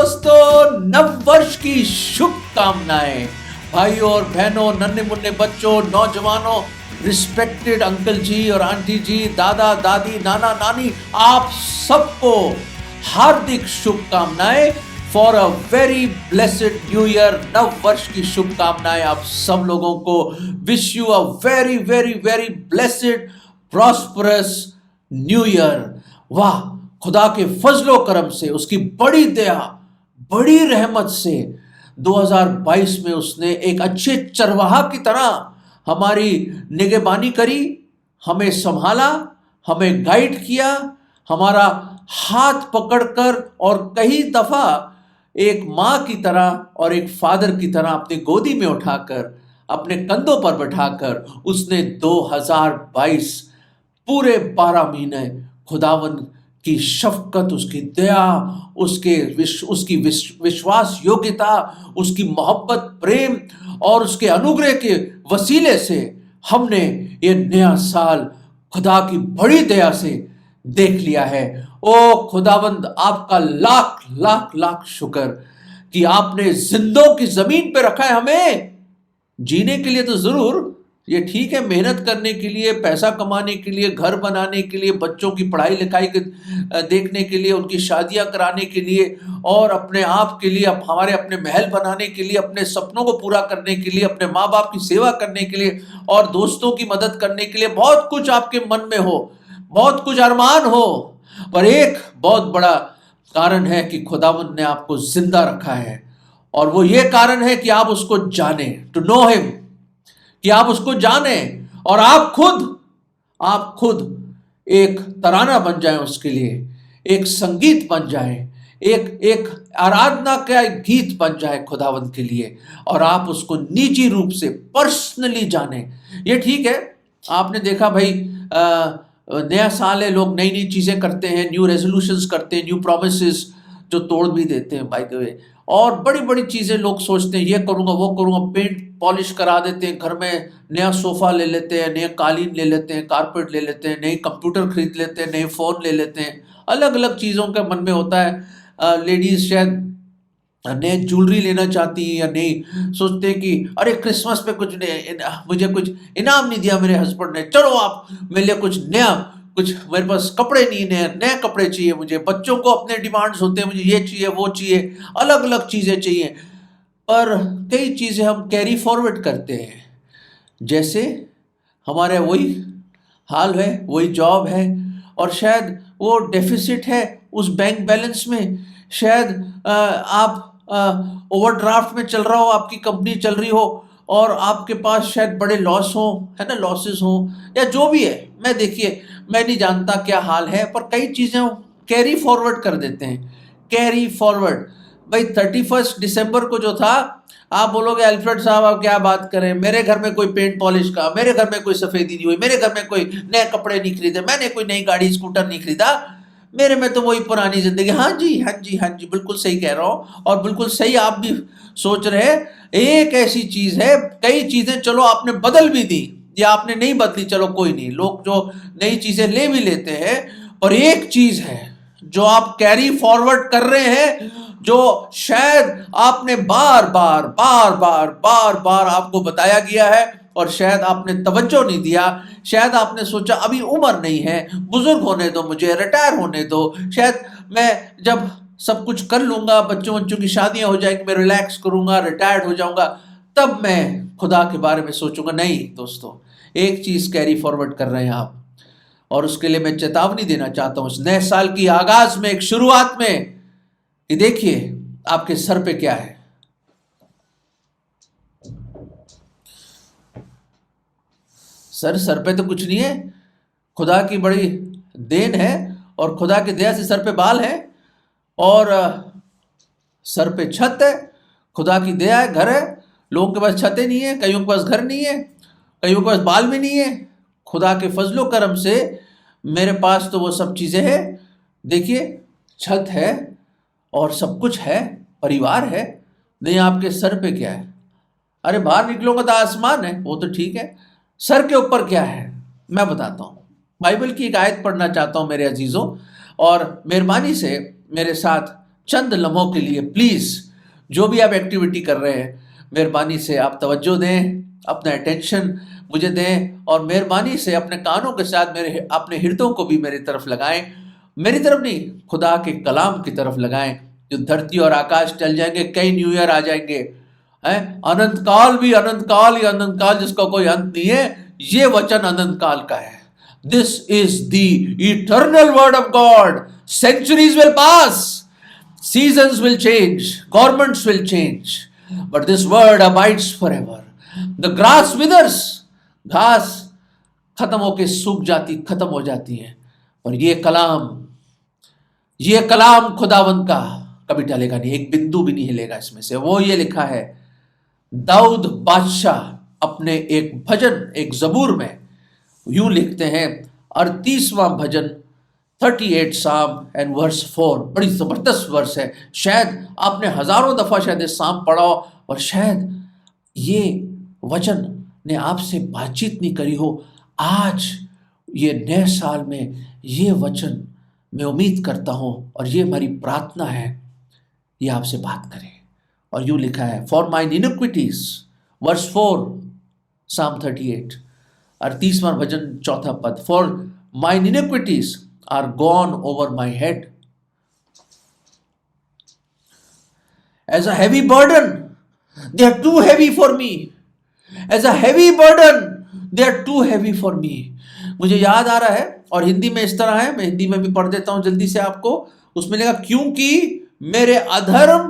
दोस्तों, नव वर्ष की शुभकामनाएं। भाइयों और बहनों, नन्हे मुन्ने बच्चों, नौजवानों, रिस्पेक्टेड अंकल जी और आंटी जी, दादा दादी, नाना नानी, आप सबको हार्दिक शुभकामनाएं for a very blessed new year. नव वर्ष की शुभकामनाएं आप सब लोगों को। Wish you a very very very blessed prosperous new year. वाह, खुदा के फजलो करम से, उसकी बड़ी दया, बड़ी रहमत से 2022 में उसने एक अच्छे चरवाहा की तरह हमारी निगहबानी करी, हमें संभाला, हमें गाइड किया, हमारा हाथ पकड़कर और कई दफा एक माँ की तरह और एक फादर की तरह अपनी गोदी में उठाकर, अपने कंधों पर बैठाकर उसने 2022 पूरे 12 महीने खुदावन की शफकत, उसकी दया, उसकी विश्वास योग्यता, उसकी मोहब्बत, प्रेम और उसके अनुग्रह के वसीले से हमने ये नया साल खुदा की बड़ी दया से देख लिया है। ओ खुदावंद, आपका लाख लाख लाख शुक्र कि आपने जिंदों की जमीन पे रखा है। हमें जीने के लिए तो जरूर, ये ठीक है, मेहनत करने के लिए, पैसा कमाने के लिए, घर बनाने के लिए, बच्चों की पढ़ाई लिखाई देखने के लिए, उनकी शादियां कराने के लिए और अपने आप के लिए, हमारे अपने महल बनाने के लिए, अपने सपनों को पूरा करने के लिए, अपने माँ बाप की सेवा करने के लिए और दोस्तों की मदद करने के लिए बहुत कुछ आपके मन में हो, बहुत कुछ अरमान हो, पर एक बहुत बड़ा कारण है कि खुदावंद ने आपको जिंदा रखा है और वो ये कारण है कि आप उसको जाने, टू नो हिम, कि आप उसको जाने और आप खुद एक तराना बन जाएं उसके लिए, एक संगीत बन जाएं, एक आराधना का एक गीत बन जाए खुदावंद के लिए और आप उसको निजी रूप से पर्सनली जाने। ये ठीक है, आपने देखा भाई, नया साल है, लोग नई नई चीजें करते हैं, न्यू रेजोल्यूशंस करते हैं, न्यू प्रॉमिसेस जो तोड़ भी देते हैं बाय द वे, और बड़ी बड़ी चीजें लोग सोचते हैं, ये करूंगा वो करूंगा, पेंट पॉलिश करा देते हैं, घर में नया सोफा ले लेते हैं, नया कालीन ले लेते हैं, कारपेट ले लेते हैं, नई कंप्यूटर खरीद लेते हैं, नए फोन ले लेते हैं, अलग अलग चीजों का मन में होता है। लेडीज शायद नए ज्वेलरी लेना चाहती है या नहीं, सोचते हैं कि अरे क्रिसमस पे कुछ मुझे कुछ इनाम नहीं दिया मेरे हस्बैंड ने, चलो आप मेरे लिए कुछ नया, कुछ मेरे पास कपड़े नहीं, नए कपड़े चाहिए मुझे। बच्चों को अपने डिमांड्स होते हैं, मुझे ये चाहिए वो चाहिए, अलग अलग चीज़ें चाहिए। पर कई चीज़ें हम कैरी फॉरवर्ड करते हैं, जैसे हमारे वही हाल है, वही जॉब है और शायद वो डेफिसिट है उस बैंक बैलेंस में, शायद आप ओवरड्राफ्ट में चल रहा हो, आपकी कंपनी चल रही हो और आपके पास शायद बड़े लॉस हो, है ना, लॉसेस हो या जो भी है। मैं नहीं जानता क्या हाल है, पर कई चीज़ें कैरी फॉरवर्ड कर देते हैं, कैरी फॉरवर्ड। भाई 31 दिसंबर को जो था, आप बोलोगे अल्फ्रेड साहब आप क्या बात करें, मेरे घर में कोई पेंट पॉलिश का, मेरे घर में कोई सफेदी नहीं हुई, मेरे घर में कोई नए कपड़े नहीं खरीदे, मैंने कोई नई गाड़ी स्कूटर नहीं खरीदा, मेरे में तो वही पुरानी जिंदगी। हाँ जी हाँ जी हाँ जी, बिल्कुल सही कह रहा हूँ और बिल्कुल सही आप भी सोच रहे हैं। एक ऐसी चीज है, कई चीजें चलो आपने बदल भी दी या आपने नहीं बदली, चलो कोई नहीं, लोग जो नई चीजें ले भी लेते हैं, और एक चीज है जो आप कैरी फॉरवर्ड कर रहे हैं, जो शायद आपने बार बार बार बार बार बार आपको बताया गया है और शायद आपने तवज्जो नहीं दिया, शायद आपने सोचा अभी उम्र नहीं है, बुजुर्ग होने दो, मुझे रिटायर होने दो, शायद मैं जब सब कुछ कर लूंगा, बच्चों की शादियां हो जाएंगी, मैं रिलैक्स करूंगा, रिटायर्ड हो जाऊंगा, तब मैं खुदा के बारे में सोचूंगा। नहीं दोस्तों, एक चीज कैरी फॉरवर्ड कर रहे हैं आप, और उसके लिए मैं चेतावनी देना चाहता हूं इस नए साल की आगाज में, एक शुरुआत में, कि देखिए आपके सर पे क्या है। सर पे तो कुछ नहीं है, खुदा की बड़ी देन है और खुदा की दया से सर पे बाल है और सर पे छत है, खुदा की दया है, घर है। लोगों के पास छतें नहीं है, कईयों के पास घर नहीं है, कईयों के पास बाल भी नहीं है। खुदा के फजलो करम से मेरे पास तो वो सब चीज़ें हैं। देखिए, छत है और सब कुछ है, परिवार है। नहीं, आपके सर पे क्या है? अरे बाहर निकलोगे तो आसमान है, वो तो ठीक है, सर के ऊपर क्या है मैं बताता हूँ। बाइबल की एक आयत पढ़ना चाहता हूँ मेरे अजीजों, और मेहरबानी से मेरे साथ चंद लम्हों के लिए प्लीज, जो भी आप एक्टिविटी कर रहे हैं, मेहरबानी से आप तवज्जो दें, अपना अटेंशन मुझे दें, और मेहरबानी से अपने कानों के साथ मेरे अपने हृदयों को भी मेरी तरफ लगाएं। मेरी तरफ नहीं, खुदा के कलाम की तरफ लगाएं। जो धरती और आकाश टल जाएंगे, कई न्यू ईयर आ जाएंगे, हैं, अनंत काल भी अनंत काल, ही अनंत काल जिसका कोई अंत नहीं है, ये वचन अनंत काल का है। This is the eternal word of God. Centuries will pass, seasons will change, governments will change, but this word abides forever. The grass withers, घास खत्म होके सूख जाती, खत्म हो जाती है, और ये कलाम खुदावंद का कभी टलेगा नहीं, एक बिंदु भी नहीं हिलेगा इसमें से। वो ये लिखा है दाऊद बादशाह अपने एक भजन, एक जबूर में यूं लिखते हैं, 38वां भजन 38 साम एंड वर्स 4, बड़ी जबरदस्त वर्स है। शायद आपने हजारों दफा शायद ये साम पढ़ा हो, और शायद ये वचन ने आपसे बातचीत नहीं करी हो। आज ये नए साल में ये वचन मैं उम्मीद करता हूँ, और ये हमारी प्रार्थना है, ये आपसे बात करे। और यूं लिखा है, फॉर माइन इनिक्विटीज, वर्स 4 साम 38, 38वां भजन 4था पद, for mine iniquities are gone over my head as a heavy burden, they are too heavy for me, as a heavy burden they are too heavy for me। मुझे याद आ रहा है, और हिंदी में इस तरह है, मैं हिंदी में भी पढ़ देता हूं जल्दी से आपको। उसमें लिखा, क्योंकि मेरे अधर्म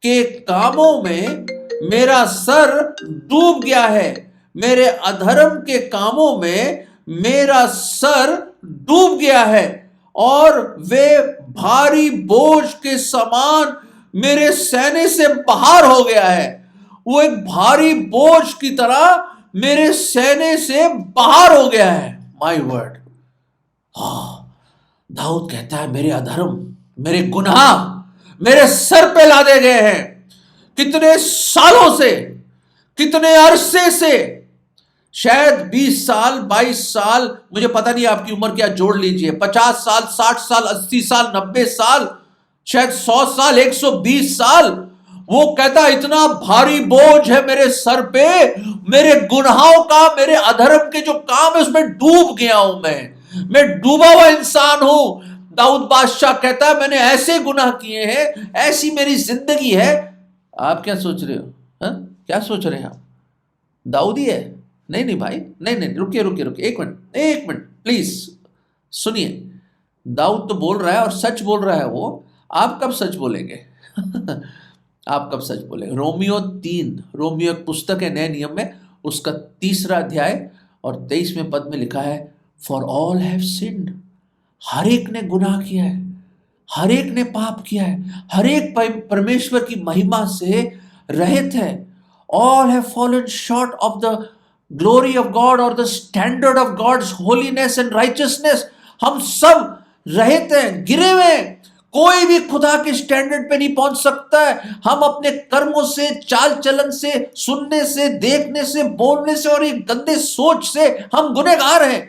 के कामों में मेरा सर डूब गया है, मेरे अधर्म के कामों में मेरा सर डूब गया है, और वे भारी बोझ के समान मेरे सहने से बाहर हो गया है। वो एक भारी बोझ की तरह मेरे सहने से बाहर हो गया है। माय वर्ड, दाऊद कहता है, मेरे अधर्म, मेरे गुनाह मेरे सर पे लादे गए हैं। कितने सालों से, कितने अरसे से, शायद 20 साल, 22 साल, मुझे पता नहीं आपकी उम्र क्या, जोड़ लीजिए, 50 साल, 60 साल, 80 साल, 90 साल, शायद 100 साल, 120 साल। वो कहता, इतना भारी बोझ है मेरे सर पे, मेरे गुनाहों का, मेरे अधर्म के जो काम है उसमें डूब गया हूं मैं डूबा हुआ इंसान हूं। दाऊद बादशाह कहता है, मैंने ऐसे गुनाह किए हैं, ऐसी मेरी जिंदगी है। आप क्या सोच रहे हो? क्या सोच रहे हैं आप? दाऊद ही है? नहीं भाई, नहीं, रुकिए, एक मिनट प्लीज सुनिए। दाऊद तो बोल रहा है और सच बोल रहा है वो। आप कब सच बोलेंगे? आप कब सच बोलेंगे? रोमियो एक पुस्तक है नए नियम में, उसका 3रा अध्याय और 23वें पद में लिखा है, फॉर ऑल हैव सिन्ड। हर एक ने गुनाह किया है, हर एक ने पाप किया है, हर एक परमेश्वर की महिमा से रहित है। All have fallen short of the glory of God और the standard of God's holiness and righteousness. हम सब रहित हैं, गिरे हुए हैं, कोई भी खुदा के स्टैंडर्ड पे नहीं पहुंच सकता है। हम अपने कर्मों से, चाल चलन से, सुनने से, देखने से, बोलने से और एक गंदे सोच से हम गुनहगार हैं।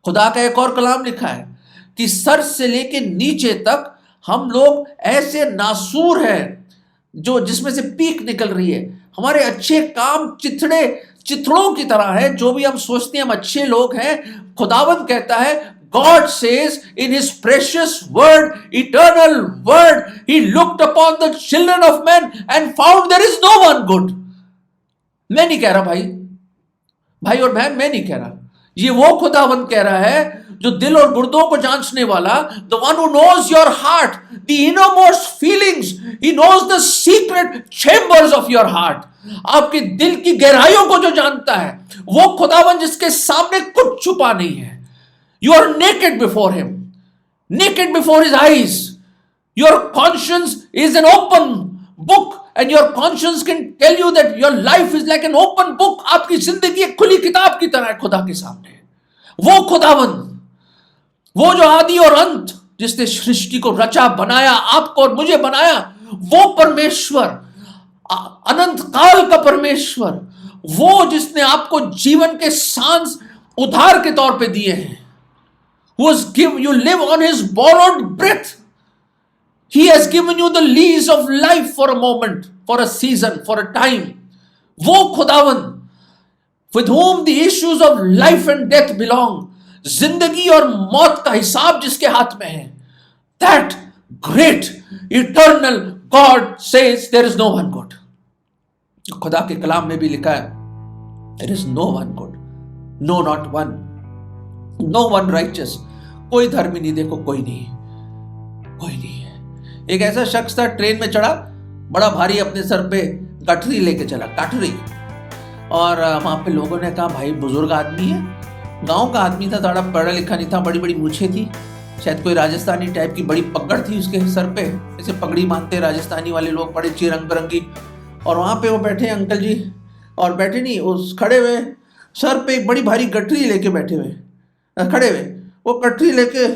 खुदा का एक और कलाम लिखा है कि सर से लेके नीचे तक हम लोग ऐसे नासूर हैं जो जिसमें से पीक निकल रही है। हमारे अच्छे काम चिथड़ों की तरह है। जो भी हम सोचते हैं हम अच्छे लोग हैं, खुदावंद कहता है, God says in his precious word, eternal word, he looked upon the children of men and found there is no one good। मैं नहीं कह रहा भाई और बहन, मैं नहीं कह रहा, ये वो खुदावंद कह रहा है जो दिल और गुर्दों को जांचने वाला, the one who knows your heart, the innermost feelings, he knows the secret chambers of your heart। आपके दिल की गहराइयों को जो जानता है, वो खुदावंद जिसके सामने कुछ छुपा नहीं है। You are naked before him, naked before his eyes. Your conscience is an open book and your conscience can tell you that your life is like an open book। आपकी जिंदगी एक खुली किताब की तरह है खुदा के सामने। वो खुदावंद, वो जो आदि और अंत, जिसने सृष्टि को रचा बनाया, आपको और मुझे बनाया, वो परमेश्वर, अनंत काल का परमेश्वर, वो जिसने आपको जीवन के सांस उधार के तौर पे दिए हैं, you live on his borrowed breath। He has given you the lease of life for a moment, for a season, for a time. वो खुदावन with whom the issues of life and death belong, जिंदगी और मौत का हिसाब जिसके हाथ में है, that great eternal God says there is no one God. खुदा के कलाम में भी लिखा है there is no one God, no not one, no one righteous. कोई धर्मी नहीं, देखो कोई नहीं, कोई नहीं है। एक ऐसा शख्स था, ट्रेन में चढ़ा, बड़ा भारी अपने सर पे गठरी लेके चला, गठरी। और वहां पे लोगों ने कहा भाई बुजुर्ग आदमी है, गांव का आदमी था, थोड़ा पढ़ा लिखा नहीं था, बड़ी बड़ी मूछें थी, शायद कोई राजस्थानी टाइप की बड़ी पगड़ थी उसके सर पे, जैसे पगड़ी बांधते राजस्थानी वाले लोग, बड़े ची रंग बिरंगी। और वहाँ पे वो बैठे अंकल जी, और बैठे नहीं, उस खड़े हुए सर पे एक बड़ी भारी गठरी लेके बैठे हुए, खड़े हुए, वो गठरी लेके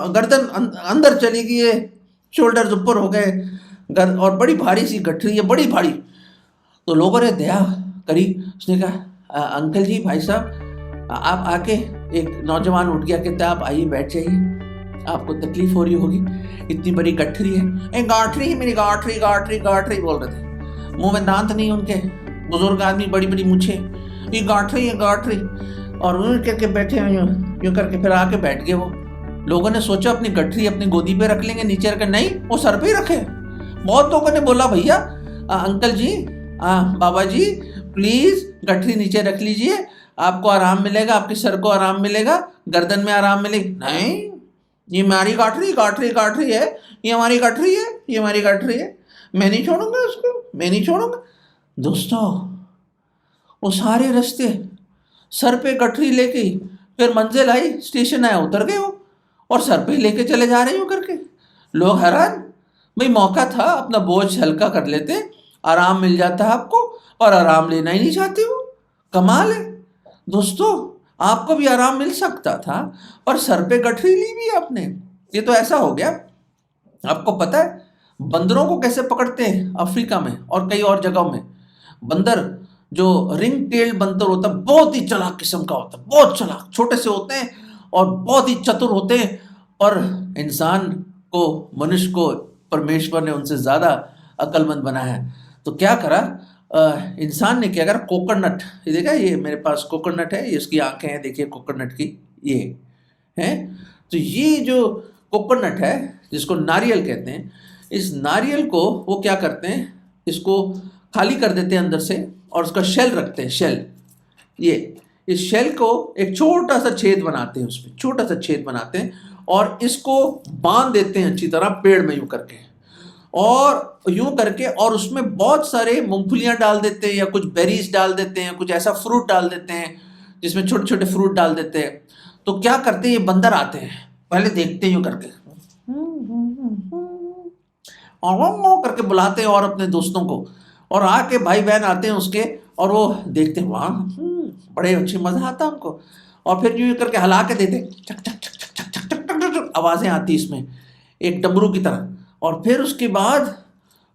गर्दन अंदर चली गई है, शोल्डर्स ऊपर हो गए, और बड़ी भारी सी गठरी है, बड़ी भारी। तो लोगों ने दया करी, उसने कहा अंकल जी, भाई साहब आप आके, एक नौजवान उठ गया, कहता आप आइए बैठ जाइए, आपको तकलीफ हो रही होगी, इतनी बड़ी गठरी है। गाठरी है मेरी, गाठरी गाठरी गाठरी बोल रहे थे, मुंह में दांत नहीं उनके, बुजुर्ग आदमी, बड़ी बड़ी मूछे, ये गाठरी है गाठरी। और यूं करके बैठे हुए, यूं करके फिर आके बैठ गए। वो लोगों ने सोचा अपनी गठरी अपनी गोदी पे रख लेंगे, नीचे रखे, नहीं, वो सर पे ही रखे। बहुत लोगों ने बोला भैया uncle ji, Baba ji please गठरी नीचे रख लीजिए, आपको आराम मिलेगा, आपके सर को आराम मिलेगा, गर्दन में आराम मिलेगी। नहीं, ये हमारी गाठरी गाठरी गाठरी है, ये हमारी गठरी है, ये हमारी गठरी है, मैं नहीं छोड़ूंगा उसको, मैं नहीं छोड़ूंगा। दोस्तों, वो सारे रास्ते सर पे गठरी लेके, फिर मंजिल आई, स्टेशन आया, उतर गए वो, और सर पे लेके चले जा रहे हो करके। लोग हैरान, भाई मौका था, अपना बोझ हल्का कर लेते, आराम मिल जाता है आपको, और आराम लेना ही नहीं चाहते हो। कमाल है दोस्तों, आपको भी आराम मिल सकता था और सर पे गठरी ली भी आपने। ये तो ऐसा हो गया। आपको पता है बंदरों को कैसे पकड़ते हैं अफ्रीका में और कई और जगहों में? बंदर, जो रिंग टेल्ड बंदर होता है, बहुत ही चालाक किस्म का होता है, बहुत चालाक, छोटे से होते हैं और बहुत ही चतुर होते हैं। और इंसान को, मनुष्य को परमेश्वर ने उनसे ज़्यादा अक्लमंद बनाया है। तो क्या करा इंसान ने, क्या करा, कोकोनट, ये देखा, ये मेरे पास कोकोनट है, ये इसकी आंखें हैं, देखिए कोकोनट की, ये है। तो ये जो कोकोनट है, जिसको नारियल कहते हैं, इस नारियल को वो क्या करते हैं, इसको खाली कर देते हैं अंदर से, और उसका शेल रखते हैं, शेल, ये इस शेल को एक छोटा सा छेद बनाते हैं, उसमें छोटा सा छेद बनाते हैं, और इसको बांध देते हैं अच्छी तरह पेड़ में यूं करके, और यूं करके, और उसमें बहुत सारे मूंगफलियां डाल देते हैं, या कुछ बेरीज डाल देते हैं, कुछ ऐसा फ्रूट डाल देते हैं जिसमें छोटे छोटे फ्रूट डाल देते हैं। तो क्या करते हैं, ये बंदर आते हैं, पहले देखते हैं यूं करके, और करके बुलाते हैं और अपने दोस्तों को, और आके भाई बहन आते हैं उसके, और वो देखते हैं, वहाँ बड़े अच्छे, मजा आता है उनको। और फिर यूं करके हिला के देते, चक चक चक चक चक चक चक चक आवाजें आती इसमें, एक डमरू की तरह। और फिर उसके बाद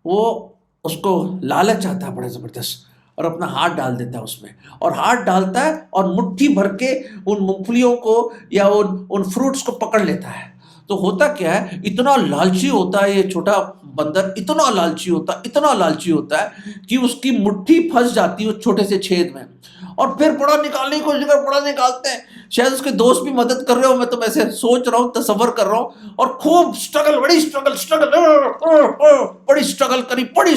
वो, उसको लालच आता है बड़ा जबरदस्त, और अपना हाथ डाल देता है उसमें, और हाथ डालता है और मुट्ठी भर के उन मूंगफलियों को या उन फ्रूट्स को पकड़ लेता है। तो होता क्या है, इतना लालची होता है ये छोटा बंदर, इतना लालची होता, इतना लालची होता है कि उसकी मुट्ठी फंस जाती है उस छोटे से छेद में, और फिर बड़ा निकालने की कोशिश कर, बड़ा निकालते हैं। शायद उसके दोस्त भी मदद कर रहे हो, मैं तो ऐसे सोच रहा हूँ, तसव्वुर कर रहा हूँ, और खूब स्ट्रगल, बड़ी स्ट्रगल स्ट्रगल, बड़ी स्ट्रगल करी, बड़ी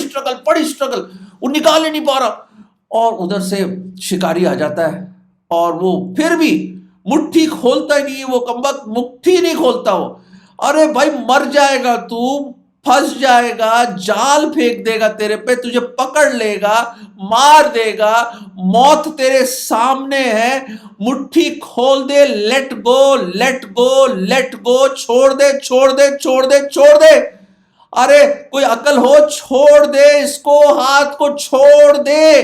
स्ट्रगल, वो निकाल ही नहीं पा रहा। और उधर से शिकारी आ जाता है, और वो फिर भी मुट्ठी खोलता ही नहीं है, वो कमबख्त मुट्ठी नहीं खोलता वो। अरे भाई मर जाएगा तू, फंस जाएगा, जाल फेंक देगा तेरे पे, तुझे पकड़ लेगा, मार देगा, मौत तेरे सामने है, मुट्ठी खोल दे, let go let go let go, छोड़ दे छोड़ दे छोड़ दे छोड़ दे, अरे कोई अकल हो, छोड़ दे इसको, हाथ को छोड़ दे,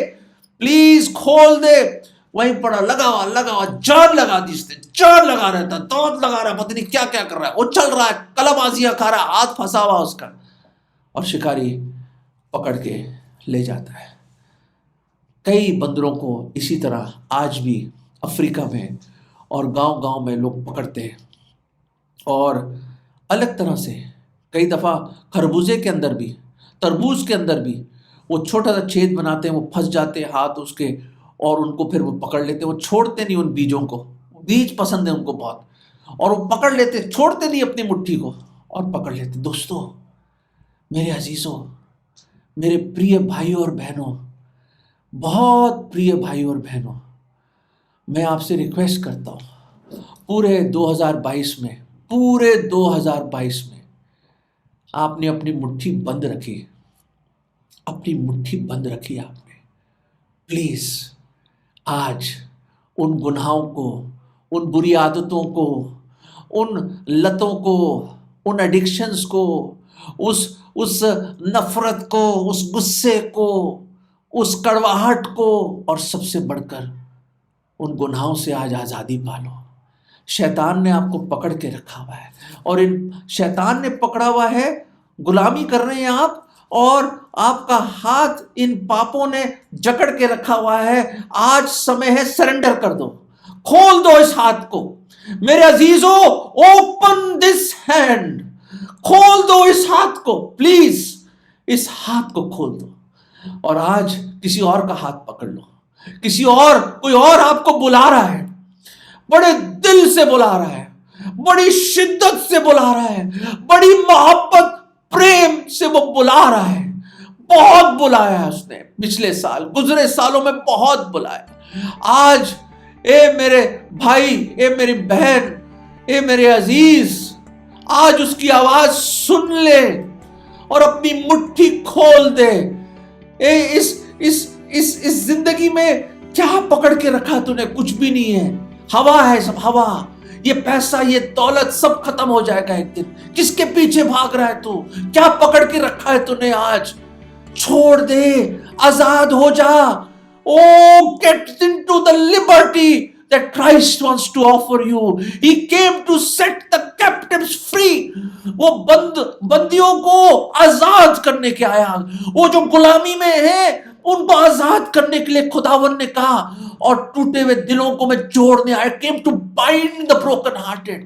प्लीज खोल दे। वहीं पड़ा, लगा हुआ, जान लगा दी इसने, जान लगा रहता, दांत लगा रहा, पता नहीं क्या क्या कर रहा है, वो चल रहा है, कलाबाजियां खा रहा है, हाथ फंसा हुआ उसका, और शिकारी पकड़ के ले जाता है। कई बंदरों को इसी तरह आज भी अफ्रीका में और गांव गांव में लोग पकड़ते हैं, और अलग तरह से कई दफ़ा खरबूजे के अंदर भी, तरबूज के अंदर भी वो छोटा सा छेद बनाते हैं, वो फंस जाते हैं हाथ उसके, और उनको फिर वो पकड़ लेते हैं। वो छोड़ते नहीं उन बीजों को, बीज पसंद है उनको बहुत, और वो पकड़ लेते, छोड़ते नहीं अपनी मुट्ठी को और पकड़ लेते। दोस्तों, मेरे अजीजों, मेरे प्रिय भाइयों और बहनों, बहुत प्रिय भाइयों और बहनों, मैं आपसे रिक्वेस्ट करता हूँ, पूरे 2022 में आपने अपनी मुट्ठी बंद रखी, अपनी मुट्ठी बंद रखी आपने। प्लीज आज उन गुनाहों को, उन बुरी आदतों को, उन लतों को, उन एडिक्शंस को, उस नफरत को, उस गुस्से को, उस कड़वाहट को, और सबसे बढ़कर उन गुनाहों से आज आज़ादी पालो। शैतान ने आपको पकड़ के रखा हुआ है, और इन शैतान ने पकड़ा हुआ है, गुलामी कर रहे हैं आप, और आपका हाथ इन पापों ने जकड़ के रखा हुआ है। आज समय है, सरेंडर कर दो, खोल दो इस हाथ को। मेरे अजीजों, ओपन दिस हैंड, खोल दो इस हाथ को, प्लीज इस हाथ को खोल दो, और आज किसी और का हाथ पकड़ लो। किसी और, कोई और आपको बुला रहा है, बड़े दिल से बुला रहा है, बड़ी शिद्दत से बुला रहा है, बड़ी मोहब्बत प्रेम से वो बुला रहा है। बहुत बुलाया है उसने पिछले साल, गुजरे सालों में बहुत बुलाया। आज ए मेरे भाई, ए मेरी बहन, ए मेरे अजीज, आज उसकी आवाज सुन ले और अपनी मुट्ठी खोल दे। इस जिंदगी में क्या पकड़ के रखा तूने? कुछ भी नहीं है, हवा है, सब हवा। ये पैसा, ये दौलत सब खत्म हो जाएगा एक दिन। किसके पीछे भाग रहा है तू? क्या पकड़ के रखा है तूने? आज छोड़ दे, आजाद हो जा। O get into the liberty that Christ wants to offer you. He came to set the captives free. वो बंदियों को आजाद करने के आया। वो जो गुलामी में है उनको आजाद करने के लिए खुदावन ने कहा, और टूटे हुए दिलों को मैं जोड़ने आया। came to bind the broken hearted.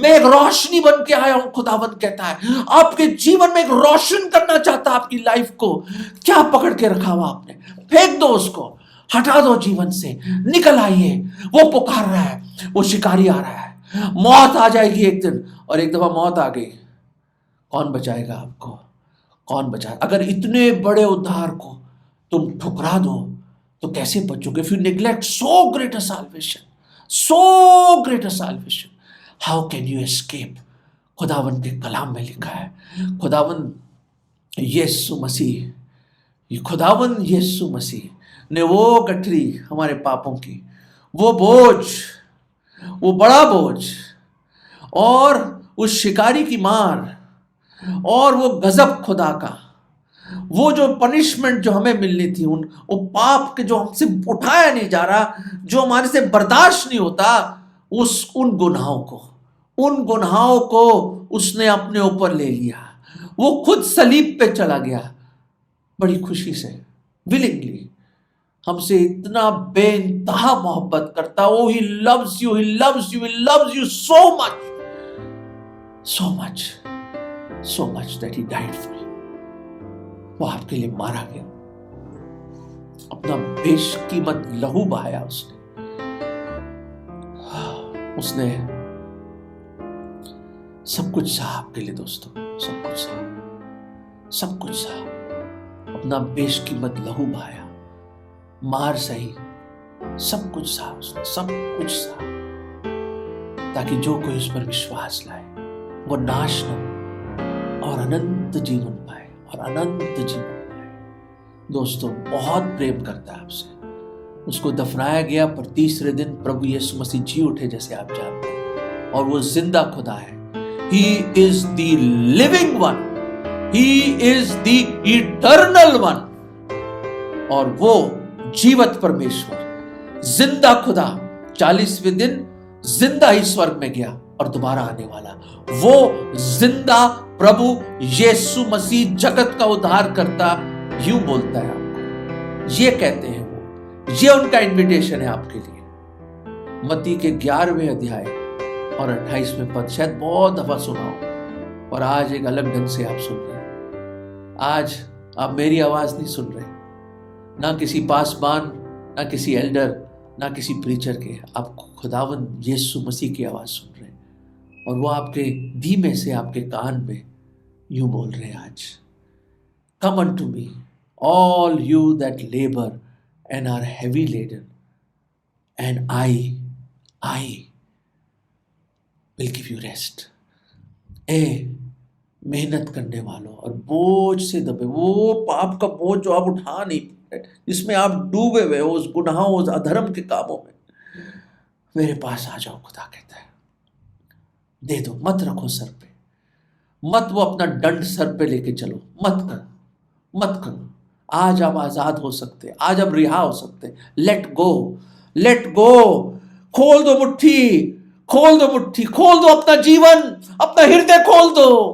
मैं एक रोशनी बन के आया हूं, खुदावन कहता है। आपके जीवन में एक रोशन करना चाहता आपकी लाइफ को। क्या पकड़ के रखा हुआ आपने? फेंक दो उसको, हटा दो जीवन से, निकल आइए। वो पुकार रहा है, वो शिकारी आ रहा है। मौत आ जाएगी एक दिन, और एक दफा मौत आ गई, कौन बचाएगा आपको? कौन बचाएगा? अगर इतने बड़े उद्धार को तुम ठुकरा दो तो कैसे बचोगे? If you neglect so great a salvation, so great a salvation, how can you escape? खुदावन के कलाम में लिखा है, खुदावन यीशु मसीह ने वो गठरी हमारे पापों की, वो बोझ, वो बड़ा बोझ, और उस शिकारी की मार, और वो गजब खुदा का, वो जो पनिशमेंट जो हमें मिलनी थी, वो पाप के जो हमसे उठाया नहीं जा रहा, जो हमारे से बर्दाश्त नहीं होता, उन गुनाहों को उसने अपने ऊपर ले लिया। वो खुद सलीब पे चला गया, बड़ी खुशी से, विलिंगली। हमसे इतना बेइंतहा मोहब्बत करता। वो he loves you so much that he died for you. वो आपके लिए मारा गया, अपना बेशकीमत लहू बहाया उसने सब कुछ सहा आपके लिए दोस्तों, सब कुछ सहा, अपना बेशकीमत लहू बहाया, मार सही, सब कुछ सहा उसने, सब कुछ सहा, ताकि जो कोई उस पर विश्वास लाए वो नाश न हो और अनंत जीवन पाए, दोस्तों बहुत प्रेम करता है आपसे। उसको दफनाया गया, पर तीसरे दिन प्रभु यीशु मसीह जी उठे, जैसे आप जानते हैं, और वो जिंदा खुदा है। He is the living one, He is the eternal one, और वो जीवत परमेश्वर, जिंदा खुदा, 40वें दिन जिंदा ही स्वर्ग में गया और दोबारा आने वाला वो जिंदा प्रभु यीशु मसीह जगत का उद्धार करता यूं बोलता है आपको, ये कहते हैं वो, ये उनका इन्विटेशन है आपके लिए। मत्ती के 11वें अध्याय और 28वें पद, शायद बहुत दफा सुना हो, और आज एक अलग ढंग से आप सुन रहे हैं। आज आप मेरी आवाज नहीं सुन रहे, ना किसी पासबान, ना किसी एल्डर, ना किसी प्रीचर के, आप खुदावंद यीशु मसीह की आवाज सुन रहे हैं। और वो आपके धीमे से आपके कान में यूं बोल रहे हैं आज, come unto me all you that labour and are heavy laden and I will give you rest. मेहनत करने वालों और बोझ से दबे, वो पाप का बोझ जो आप उठा नहीं, जिसमें आप डूबे हुए हो, उस गुनाहों, उस अधर्म के कामों में, मेरे पास आ जाओ। खुदा कहता है दे दो, मत रखो सर पे, मत वो अपना दंड सर पे लेके चलो, मत करो। आज आप आजाद हो सकते, आज आप रिहा हो सकते। लेट गो, खोल दो मुट्ठी, खोल दो अपना जीवन, अपना हृदय खोल दो।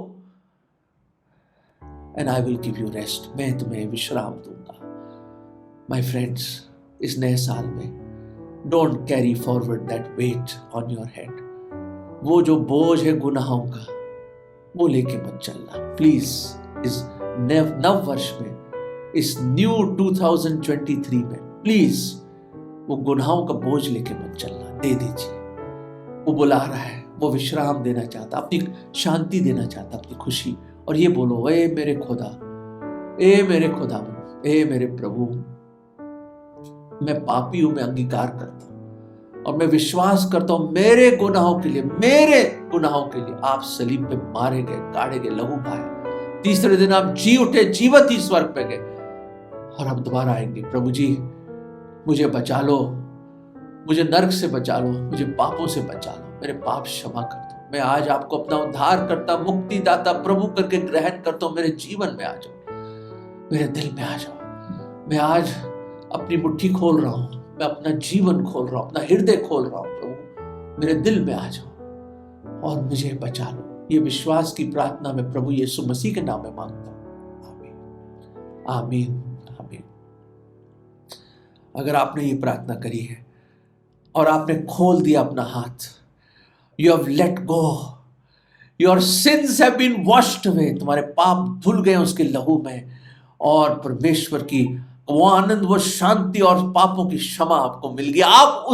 And I will give you rest, मैं तुम्हें विश्राम दूंगा। माय फ्रेंड्स, इस नए साल में don't carry forward that weight on your head. वो जो बोझ है गुनाहों का, वो लेके मत चलना प्लीज। इस नव वर्ष में, इस न्यू 2023 में प्लीज वो गुनाहों का बोझ लेके मत चलना, दे दीजिए। वो बुला रहा है, वो विश्राम देना चाहता, अपनी शांति देना चाहता, अपनी खुशी। और ये बोलो, ए मेरे खुदा, ए मेरे प्रभु, मैं पापी हूं, मैं अंगीकार करता हूं और मैं विश्वास करता हूं मेरे गुनाहों के लिए आप सलीब पे मारे गए, गाड़े गए, लहू बहाया। तीसरे दिन आप जी उठे, जीवत ही स्वर्ग पे गए और अब दोबारा आएंगे। प्रभु जी मुझे बचा लो, मुझे नरक से बचा लो, मुझे पापों से बचा लो, मेरे पाप क्षमा कर दो। मैं आज आपको अपना उद्धार करता, मुक्तिदाता प्रभु करके ग्रहण करता हूं। मेरे जीवन में आ जाओ, मेरे दिल में आ जाओ। मैं आज अपनी मुट्ठी खोल रहा हूं, मैं अपना जीवन खोल रहा हूं, अपना हृदय खोल रहा हूं। प्रभु मेरे दिल में आ जाओ और मुझे बचा लो। ये विश्वास की प्रार्थना मैं प्रभु यीशु मसीह के नाम में मांगता हूं। आमीन। अगर आपने ये प्रार्थना करी है और आपने खोल दिया अपना हाथ, you have let go, your sins have been washed away, तुम्हारे पाप धुल गए उसके लहू में, और परमेश्वर की वो आनंद, वो शांति और पापों की क्षमा आपको मिल गई। आप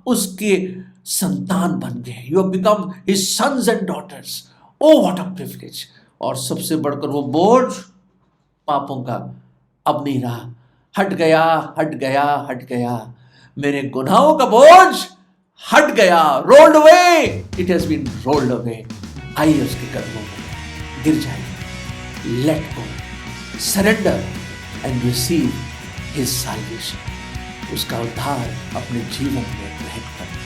उसके संतान बन गए। You have become his sons and daughters. Oh what a privilege. और सबसे बढ़कर वो बोझ पापों का अब नहीं रहा, हट गया। मेरे गुनाहों का बोझ हट गया, rolled away, it has been rolled away. आइए उसके कदमों में गिर जाइए, let go, surrender and receive his salvation. उसका उद्धार अपने जीवन में ग्रहण करें।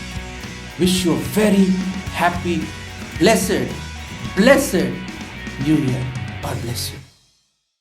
Wish you very happy, blessed new year. God bless you.